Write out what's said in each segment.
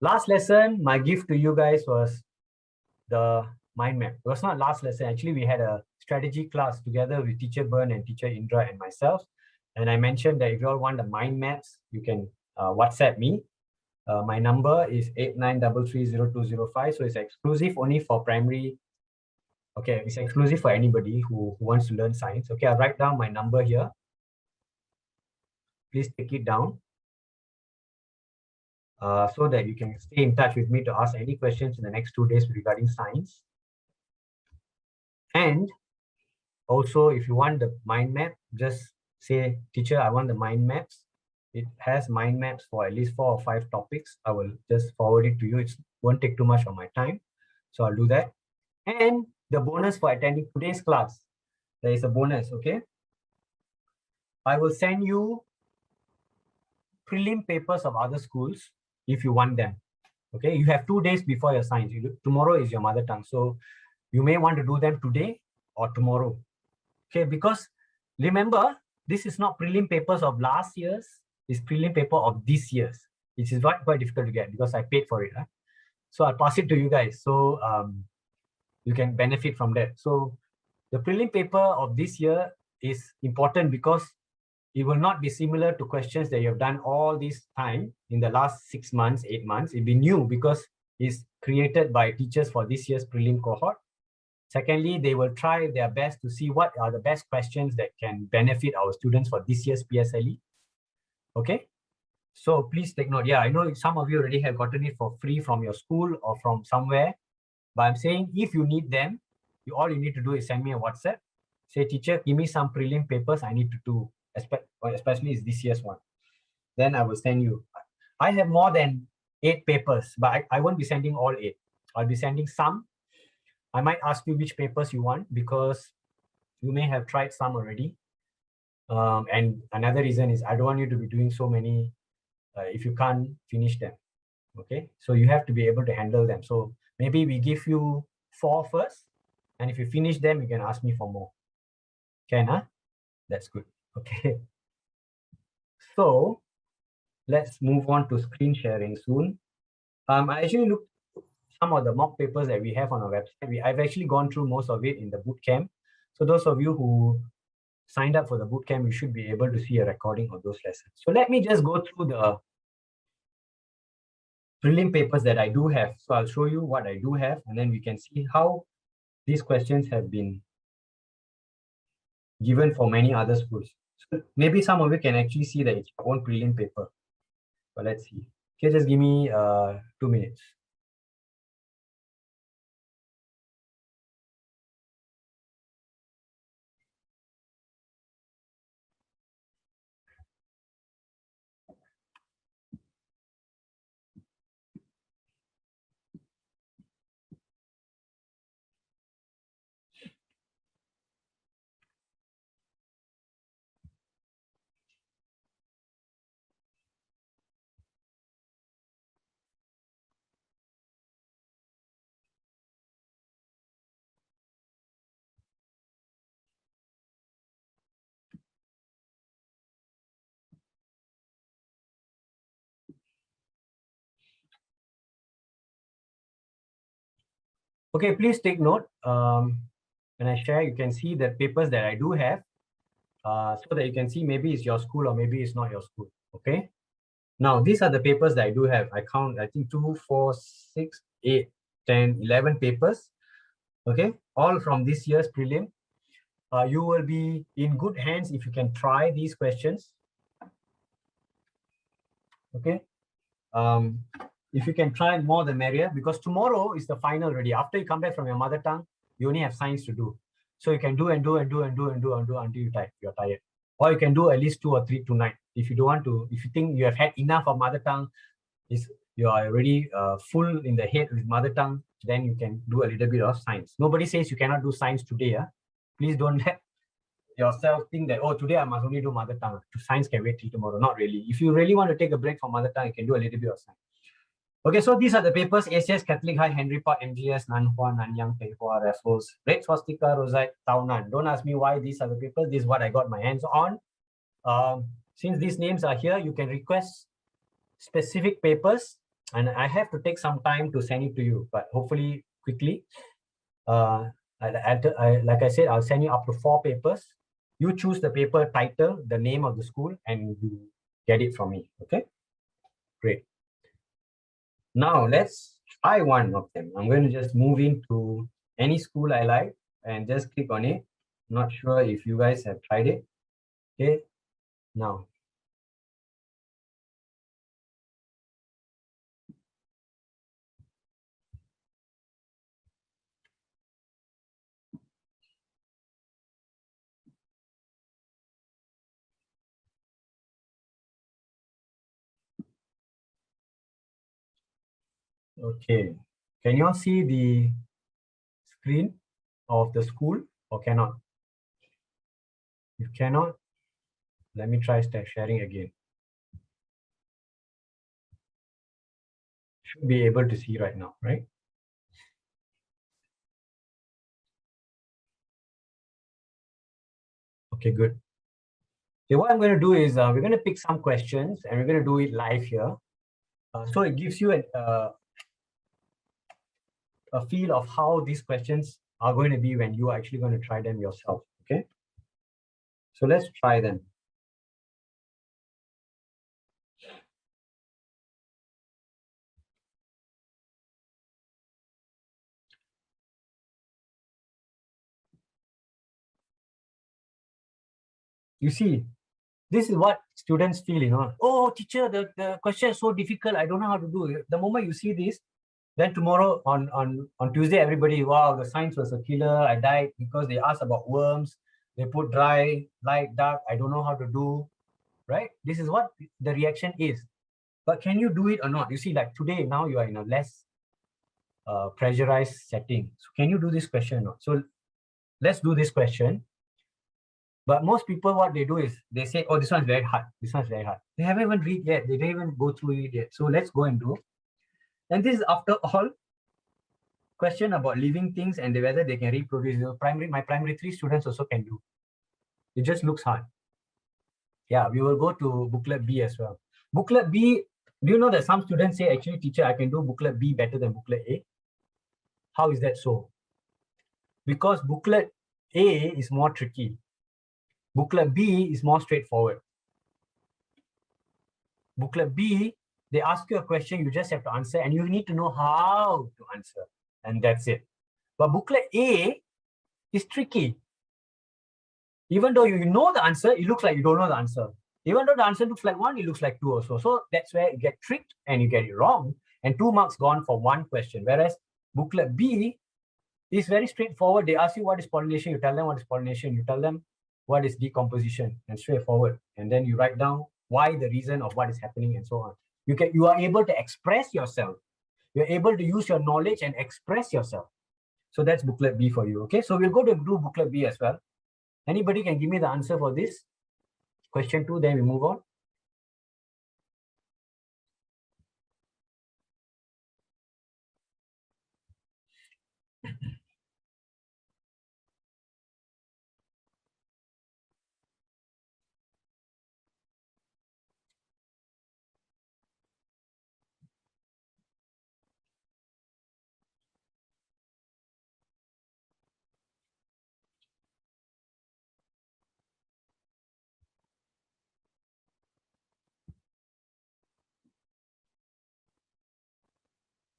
Last lesson, my gift to you guys was the mind map. It was not last lesson. Actually, we had a strategy class together with teacher Bern and teacher Indra and myself. And I mentioned that if you all want the mind maps, you can WhatsApp me. My number is 89330205. So it's exclusive only for primary. Okay, it's exclusive for anybody who wants to learn science. Okay, I'll write down my number here. Please take it down. So that you can stay in touch with me to ask any questions in the next 2 days regarding science. And also, if you want the mind map, just say, teacher, I want the mind maps. It has mind maps for at least 4 or 5 topics. I will just forward it to you. It won't take too much of my time. So I'll do that. And the bonus for attending today's class, there is a bonus, okay? I will send you prelim papers of other schools if you want them. Okay, you have 2 days before your science. Tomorrow is your mother tongue. So you may want to do them today or tomorrow. Okay, because remember, this is not prelim papers of last year's, it's prelim paper of this year's, which is quite difficult to get because I paid for it. Huh? So I'll pass it to you guys. So you can benefit from that. So the prelim paper of this year is important because it will not be similar to questions that you have done all this time in the last 6 months, 8 months. It'll be new because it's created by teachers for this year's prelim cohort. Secondly, they will try their best to see what are the best questions that can benefit our students for this year's PSLE. Okay, so please take note. Yeah, I know some of you already have gotten it for free from your school or from somewhere, but I'm saying if you need them, all you need to do is send me a WhatsApp. Say, teacher, give me some prelim papers I need to do, especially is this year's one. Then I will send you. I have more than 8 papers, but I won't be sending all 8. I'll be sending some. I might ask you which papers you want because you may have tried some already. And another reason is I don't want you to be doing so many if you can't finish them. Okay, so you have to be able to handle them. So maybe we give you 4 first, and if you finish them, you can ask me for more. Can, huh? That's good. Okay. So let's move on to screen sharing soon. I actually looked at some of the mock papers that we have on our website. I've actually gone through most of it in the bootcamp. So those of you who signed up for the bootcamp, you should be able to see a recording of those lessons. So let me just go through the prelim papers that I do have. So I'll show you what I do have, and then we can see how these questions have been given for many other schools. So maybe some of you can actually see that it's your own prelim paper. But let's see. Okay, just give me 2 minutes. Okay, please take note. When I share, you can see the papers that I do have, so that you can see maybe it's your school or maybe it's not your school. Okay. Now, these are the papers that I do have. I count, I think 2, 4, 6, 8, 10, 11 papers. Okay, all from this year's prelim. You will be in good hands if you can try these questions. Okay. If you can try more the merrier, because tomorrow is the final already. After you come back from your mother tongue, you only have science to do. So you can do and do and do and do and do and do until you're tired. Or you can do at least 2 or 3 tonight. If you don't want to, if you think you have had enough of mother tongue, you are already full in the head with mother tongue, then you can do a little bit of science. Nobody says you cannot do science today. Please don't let yourself think that, oh, today I must only do mother tongue. Science can wait till tomorrow. Not really. If you really want to take a break from mother tongue, you can do a little bit of science. Okay, so these are the papers: ACS, Catholic High, Henry Park, MGS, Nanhua, Nanyang, Pei Hwa, Raffles, Red Swastika, Rosite, Tao Nan. Don't ask me why these are the papers. This is what I got my hands on. Since these names are here, you can request specific papers and I have to take some time to send it to you, but hopefully quickly. Like I said, I'll send you up to 4 papers. You choose the paper title, the name of the school, and you get it from me. Okay, great. Now let's try one of them. I'm going to just move into any school I like and just click on it. Not sure if you guys have tried it. Okay, now. Okay, can you all see the screen of the school or cannot? If cannot, let me try sharing again. Should be able to see right now, right? Okay, good. Okay, what I'm going to do is we're going to pick some questions and we're going to do it live here. So it gives you a feel of how these questions are going to be when you are actually going to try them yourself. Okay, so let's try them. You see, this is what students feel, oh, teacher, the question is so difficult, I don't know how to do it. The moment you see this, then tomorrow on Tuesday, everybody, wow, the science was a killer, I died because they asked about worms, they put dry, light, dark, I don't know how to do, right? This is what the reaction is. But can you do it or not? You see, like today, now you are in a less pressurized setting. So can you do this question or not? So let's do this question. But most people, what they do is they say, oh, this one's very hard. This one's very hard. They haven't even read yet. They didn't even go through it yet. So let's go and do. And this is after all question about living things and whether they can reproduce. My primary 3 students also can do. It just looks hard. Yeah, we will go to booklet B as well. Booklet B, do you know that some students say, actually, teacher, I can do booklet B better than booklet A? How is that so? Because booklet A is more tricky. Booklet B is more straightforward. Booklet B, they ask you a question, you just have to answer, and you need to know how to answer, and that's it. But booklet A is tricky. Even though you know the answer, it looks like you don't know the answer. Even though the answer looks like 1, it looks like 2 also. So that's where you get tricked and you get it wrong, and 2 marks gone for 1 question. Whereas booklet B is very straightforward. They ask you what is pollination, you tell them what is pollination, you tell them what is decomposition, and straightforward. And then you write down why, the reason of what is happening, and so on. You are able to express yourself. You're able to use your knowledge and express yourself. So that's booklet B for you. Okay, so we'll go to do booklet B as well. Anybody can give me the answer for this? Question 2, then we move on.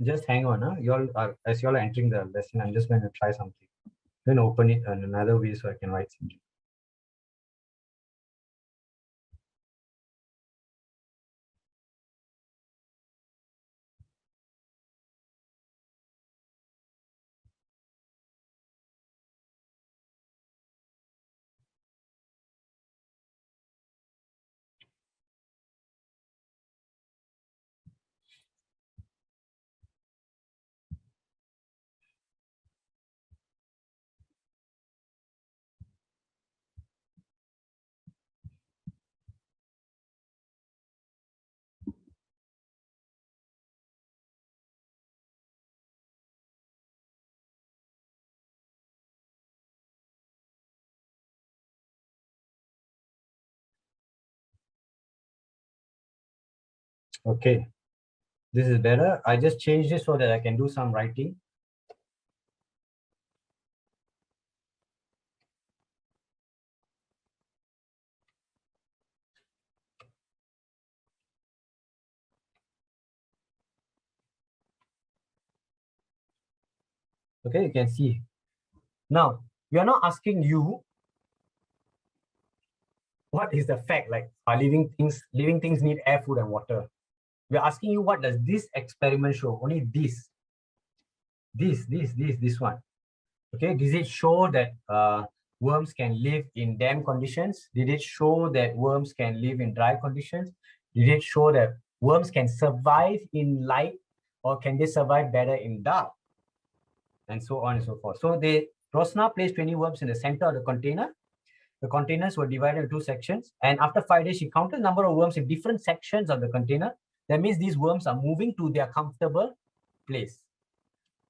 Just hang on. As you all are entering the lesson, I'm just going to try something. I'm going to open it in another way so I can write something. Okay. This is better. I just changed it so that I can do some writing. Okay, you can see. Now, we are not asking you what is the fact, like are living things need air, food, and water. We're asking you what does this experiment show? Only this one. Okay, does it show that worms can live in damp conditions? Did it show that worms can live in dry conditions? Did it show that worms can survive in light, or can they survive better in dark? And so on and so forth. So Rosna placed 20 worms in the center of the container. The containers were divided into 2 sections. And after 5 days, she counted the number of worms in different sections of the container. That means these worms are moving to their comfortable place.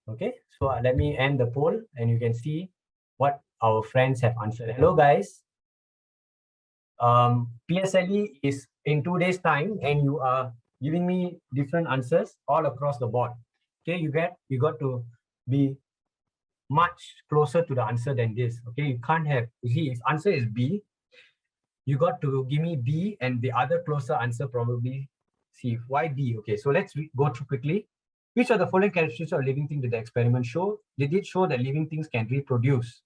Okay, so let me end the poll and you can see what our friends have answered. Hello, guys. PSLE is in 2 days' time, and you are giving me different answers all across the board. Okay, you got to be much closer to the answer than this. Okay, you can't have, you see, if answer is B, you got to give me B and the other closer answer probably C. Why B? Okay, so let's go through quickly. Which of the following characteristics of living thing did the experiment show? Did it show that living things can reproduce?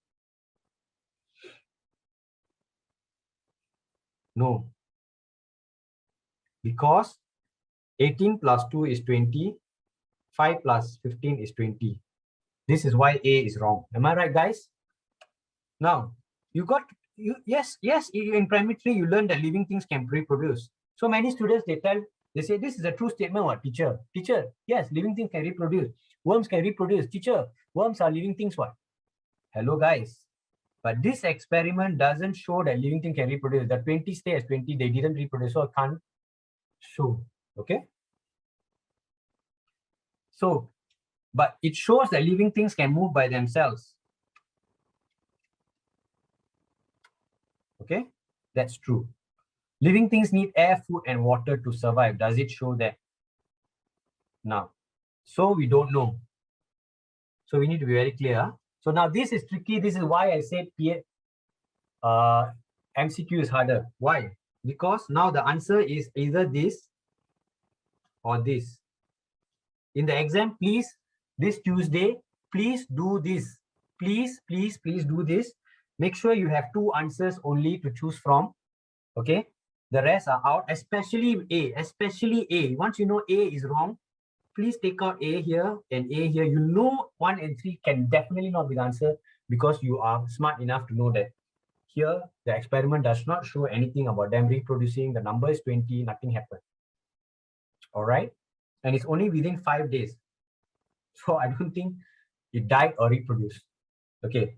No. Because 18 plus 2 is 20, 5 plus 15 is 20. This is why A is wrong. Am I right, guys? Now, yes, in primary 3, you learn that living things can reproduce. So many students, they say, this is a true statement, what, teacher? Teacher, yes, living things can reproduce. Worms can reproduce. Teacher, worms are living things, what? Hello, guys. But this experiment doesn't show that living things can reproduce. The 20 stay as 20, they didn't reproduce, so I can't show, okay? So, but it shows that living things can move by themselves. Okay, that's true. Living things need air, food, and water to survive. Does it show that? Now, so we don't know. So we need to be very clear. So now this is tricky. This is why I said MCQ is harder. Why? Because now the answer is either this or this. In the exam, please, this Tuesday, please do this. Please do this. Make sure you have 2 answers only to choose from. Okay, the rest are out, especially A. Once you know A is wrong, please take out A here and A here. You know 1 and 3 can definitely not be the answer because you are smart enough to know that here the experiment does not show anything about them reproducing. The number is 20, nothing happened. All right, and it's only within 5 days. So I don't think it died or reproduced. Okay,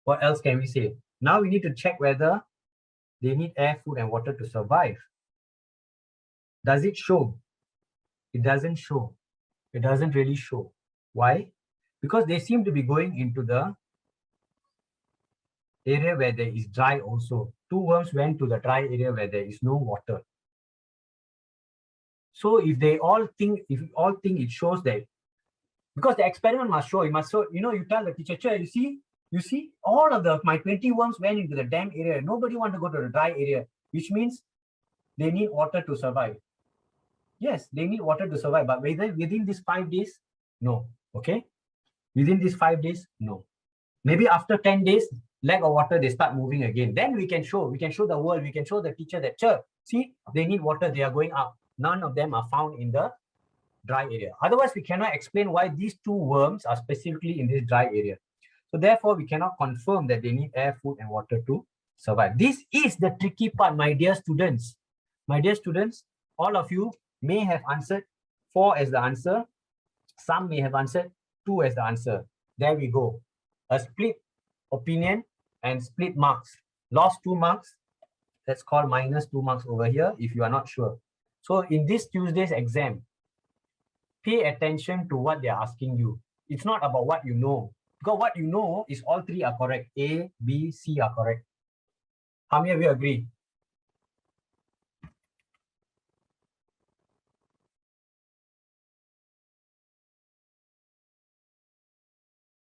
what else can we say? Now we need to check whether they need air, food, and water to survive. Does it show? It doesn't show. It doesn't really show. Why? Because they seem to be going into the area where there is dry also. 2 worms went to the dry area where there is no water. So if you all think it shows that, because the experiment must show, you tell the teacher, you see, all of my 20 worms went into the damp area. Nobody want to go to the dry area, which means they need water to survive. Yes, they need water to survive, but within these 5 days, no. Okay, within these 5 days, no. Maybe after 10 days, lack of water, they start moving again. Then we can show the world, we can show the teacher that, see, they need water, they are going up. None of them are found in the dry area. Otherwise, we cannot explain why these 2 worms are specifically in this dry area. So therefore, we cannot confirm that they need air, food, and water to survive. This is the tricky part, my dear students. My dear students, all of you may have answered 4 as the answer. Some may have answered 2 as the answer. There we go. A split opinion and split marks. Lost 2 marks. Let's call minus 2 marks over here if you are not sure. So in this Tuesday's exam, pay attention to what they're asking you. It's not about what you know. Because what you know is all 3 are correct. A, B, C are correct. How many of you agree?